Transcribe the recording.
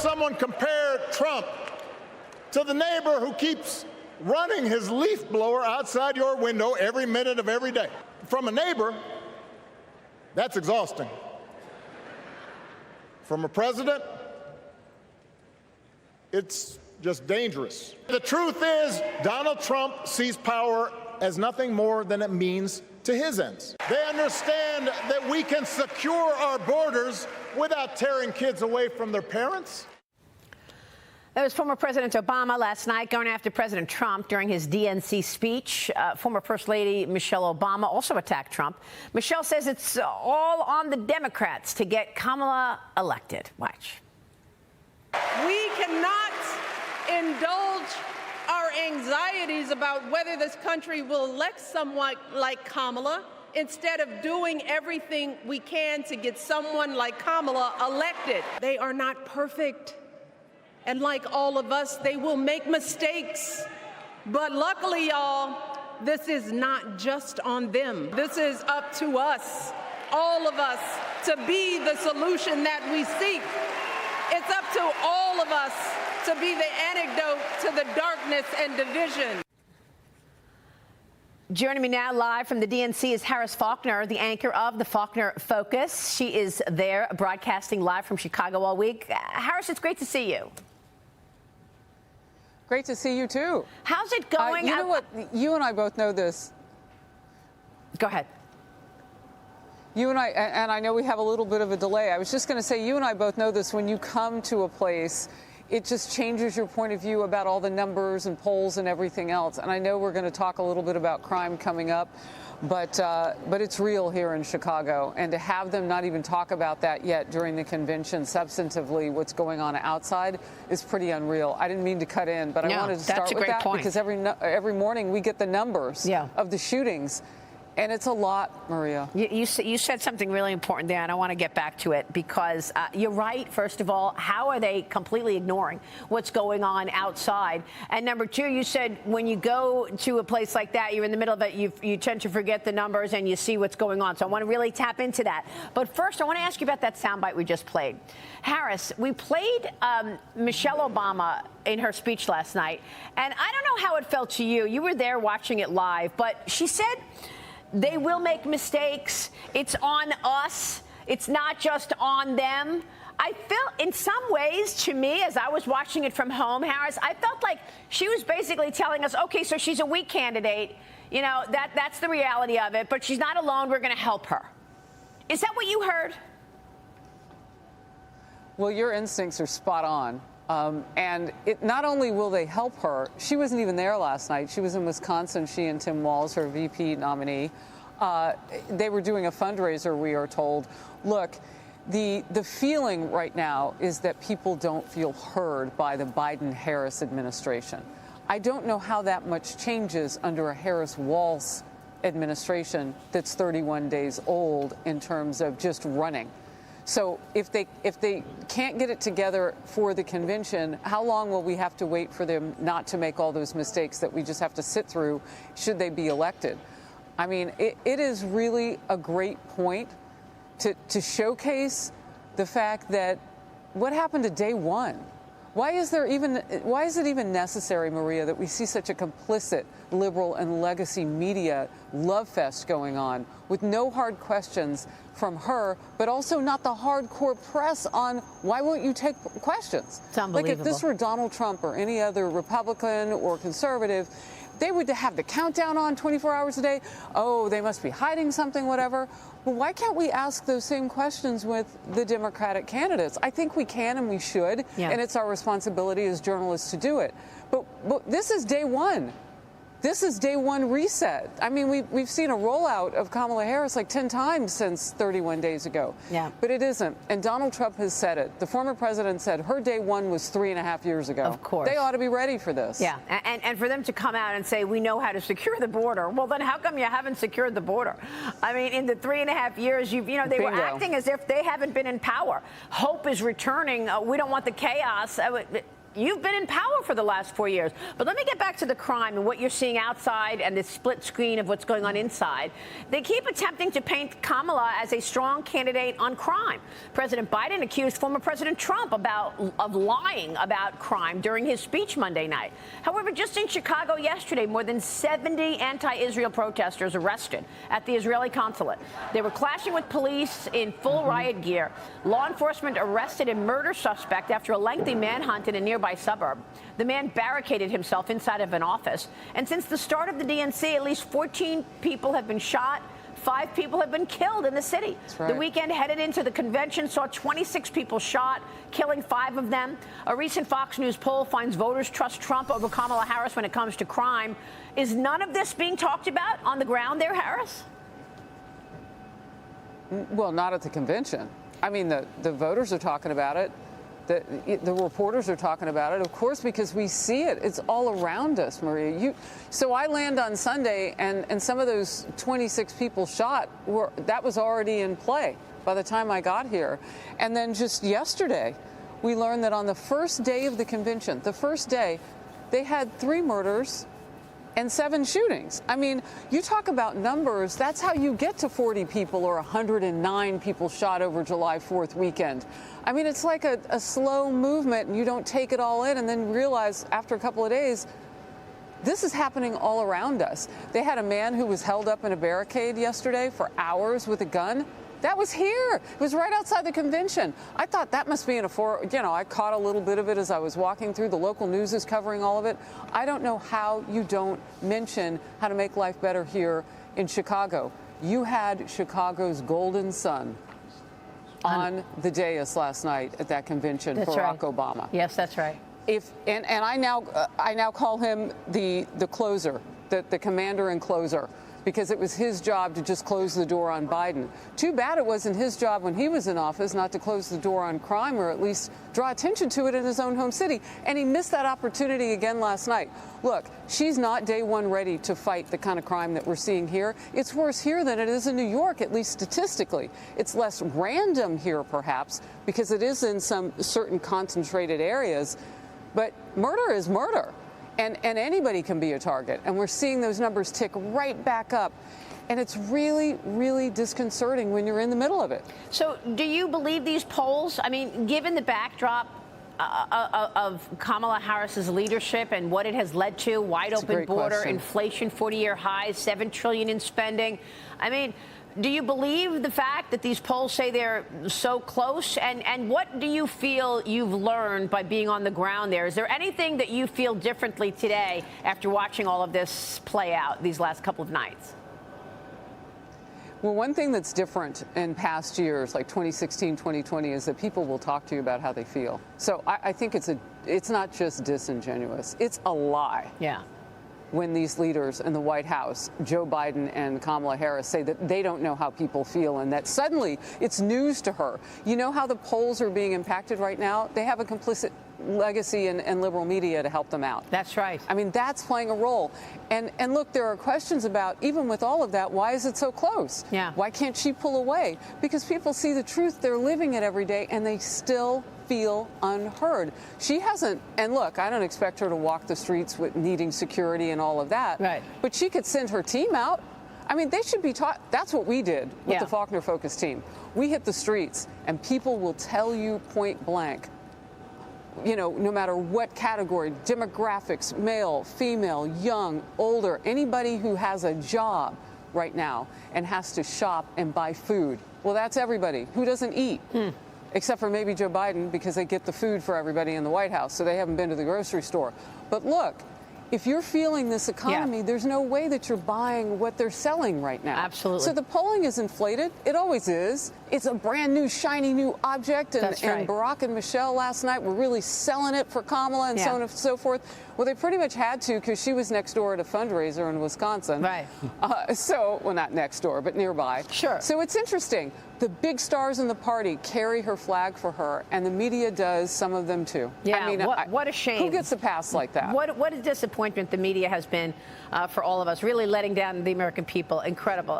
someone compare Trump to the neighbor who keeps running his leaf blower outside your window every minute of every day. From a neighbor, that's exhausting. From a president, it's just dangerous. The truth is, Donald Trump sees power as nothing more than it means to his ends. They understand that we can secure our borders without tearing kids away from their parents. That was former President Obama last night going after President Trump during his DNC speech. Former First Lady Michelle Obama also attacked Trump. Michelle says it's all on the Democrats to get Kamala elected. Watch. We cannot indulge our anxieties about whether this country will elect someone like Kamala instead of doing everything we can to get someone like Kamala elected. They are not perfect. And like all of us, they will make mistakes. But luckily, y'all, this is not just on them. This is up to us, all of us, to be the solution that we seek. It's up to all of us to be the antidote to the darkness and division. Joining me now live from the DNC is Harris Faulkner, the anchor of the Faulkner Focus. She is there broadcasting live from Chicago all week. Harris, it's great to see you. Great to see you, too. How's it going? You know what? You and I both know this. Go ahead. You and I know we have a little bit of a delay. I was just going to say, you and I both know this. When you come to a place, it just changes your point of view about all the numbers and polls and everything else. And I know we're going to talk a little bit about crime coming up, but it's real here in Chicago. And to have them not even talk about that yet during the convention, substantively, what's going on outside is pretty unreal. I didn't mean to cut in, but I wanted to start with that because every morning we get the numbers of the shootings. And it's a lot, Maria. You said something really important there, and I want to get back to it because you're right, first of all. How are they completely ignoring what's going on outside? And number two, you said when you go to a place like that, you're in the middle of it, you tend to forget the numbers and you see what's going on. So I want to really tap into that. But first, I want to ask you about that soundbite we just played. Harris, we played Michelle Obama in her speech last night, and I don't know how it felt to you. You were there watching it live, but she said they will make mistakes. It's on us. It's not just on them. I felt in some ways, to me, as I was watching it from home, Harris, I felt like she was basically telling us, okay, so she's a weak candidate. You know, that's the reality of it, but she's not alone. We're going to help her. Is that what you heard? Well, your instincts are spot on. And not only will they help her, she wasn't even there last night. She was in Wisconsin, she and Tim Walz, her VP nominee. They were doing a fundraiser, we are told. Look, the feeling right now is that people don't feel heard by the Biden-Harris administration. I don't know how that much changes under a Harris-Walz administration that's 31 days old in terms of just running. So if they can't get it together for the convention, how long will we have to wait for them not to make all those mistakes that we just have to sit through should they be elected? I mean, it is really a great point to showcase the fact that what happened to day one? Why is it even necessary, Maria, that we see such a complicit liberal and legacy media love fest going on with no hard questions from her, but also not the hardcore press on why won't you take questions? It's unbelievable. Like if this were Donald Trump or any other Republican or conservative, they would have the countdown on 24 hours a day. Oh, they must be hiding something, whatever. Well, why can't we ask those same questions with the Democratic candidates? I think we can and we should, and it's our responsibility as journalists to do it. But this is day one. This is day one reset. I mean, we've seen a rollout of Kamala Harris like 10 times since 31 days ago. Yeah. But it isn't. And Donald Trump has said it. The former president said her day one was 3.5 years ago. Of course. They ought to be ready for this. Yeah. And for them to come out and say, we know how to secure the border. Well, then how come you haven't secured the border? I mean, in the 3.5 years, they were acting as if they haven't been in power. Hope is returning. We don't want the chaos. you've been in power for the last 4 years. But let me get back to the crime and what you're seeing outside and the split screen of what's going on inside. They keep attempting to paint Kamala as a strong candidate on crime. President Biden accused former President Trump of lying about crime during his speech Monday night. However, just in Chicago yesterday, more than 70 anti-Israel protesters arrested at the Israeli consulate. They were clashing with police in full riot gear. Law enforcement arrested a murder suspect after a lengthy manhunt in a nearby suburb. The man barricaded himself inside of an office. And since the start of the DNC, at least 14 people have been shot. 5 people have been killed in the city. That's right. The weekend headed into the convention saw 26 people shot, killing 5 of them. A recent Fox News poll finds voters trust Trump over Kamala Harris when it comes to crime. Is none of this being talked about on the ground there, Harris? Well, not at the convention. I mean, the voters are talking about it. The reporters are talking about it, of course, because we see it. It's all around us, Maria. So I land on Sunday, and some of those 26 people shot, that was already in play by the time I got here. And then just yesterday, we learned that on the first day of the convention, the first day, they had 3 murders and 7 shootings. I mean, you talk about numbers, that's how you get to 40 people or 109 people shot over July 4th weekend. I mean, it's like a slow movement, and you don't take it all in and then realize after a couple of days, this is happening all around us. They had a man who was held up in a barricade yesterday for hours with a gun. That was here. It was right outside the convention. I thought that must be I caught a little bit of it as I was walking through. The local news is covering all of it. I don't know how you don't mention how to make life better here in Chicago. You had Chicago's golden son on the dais last night at that convention, Barack Obama. Yes, that's right. And I now call him the closer, the commander and closer, because it was his job to just close the door on Biden. Too bad it wasn't his job when he was in office not to close the door on crime, or at least draw attention to it in his own home city. And he missed that opportunity again last night. Look, she's not day one ready to fight the kind of crime that we're seeing here. It's worse here than it is in New York, at least statistically. It's less random here, perhaps, because it is in some certain concentrated areas. But murder is murder. And anybody can be a target. And we're seeing those numbers tick right back up. And it's really, really disconcerting when you're in the middle of it. So do you believe these polls? I mean, given the backdrop of Kamala Harris's leadership and what it has led to, wide open border, inflation, 40-year highs, $7 trillion in spending. I mean, do you believe the fact that these polls say they're so close? And what do you feel you've learned by being on the ground there? Is there anything that you feel differently today after watching all of this play out these last couple of nights? Well, one thing that's different in past years, like 2016, 2020, is that people will talk to you about how they feel. So I think it's not just disingenuous. It's a lie. Yeah. When these leaders in the White House, Joe Biden and Kamala Harris, say that they don't know how people feel and that suddenly it's news to her. You know how the polls are being impacted right now? They have a complicit legacy and liberal media to help them out. That's right. I mean, that's playing a role. And look, there are questions about, even with all of that, why is it so close? Yeah. Why can't she pull away? Because people see the truth. They're living it every day, and they still feel unheard. She hasn't, and look, I don't expect her to walk the streets with needing security and all of that. Right. But she could send her team out. I mean, they should be taught. That's what we did with the Faulkner Focus team. We hit the streets, and people will tell you point blank, you know, no matter what category, demographics, male, female, young, older, anybody who has a job right now and has to shop and buy food. Well, that's everybody. Who doesn't eat? Except for maybe Joe Biden, because they get the food for everybody in the White House, so they haven't been to the grocery store. But look, if you're feeling this economy, there's no way that you're buying what they're selling right now. Absolutely. So the polling is inflated. It always is. It's a brand new, shiny new object. And, That's right. and Barack and Michelle last night were really selling it for Kamala and so on and so forth. Well, they pretty much had to, because she was next door at a fundraiser in Wisconsin. Right. Well, not next door, but nearby. Sure. So it's interesting. The big stars in the party carry her flag for her, and the media does, some of them too. Yeah, I mean, what a shame. Who gets a pass like that? What a disappointment the media has been for all of us, really letting down the American people. Incredible.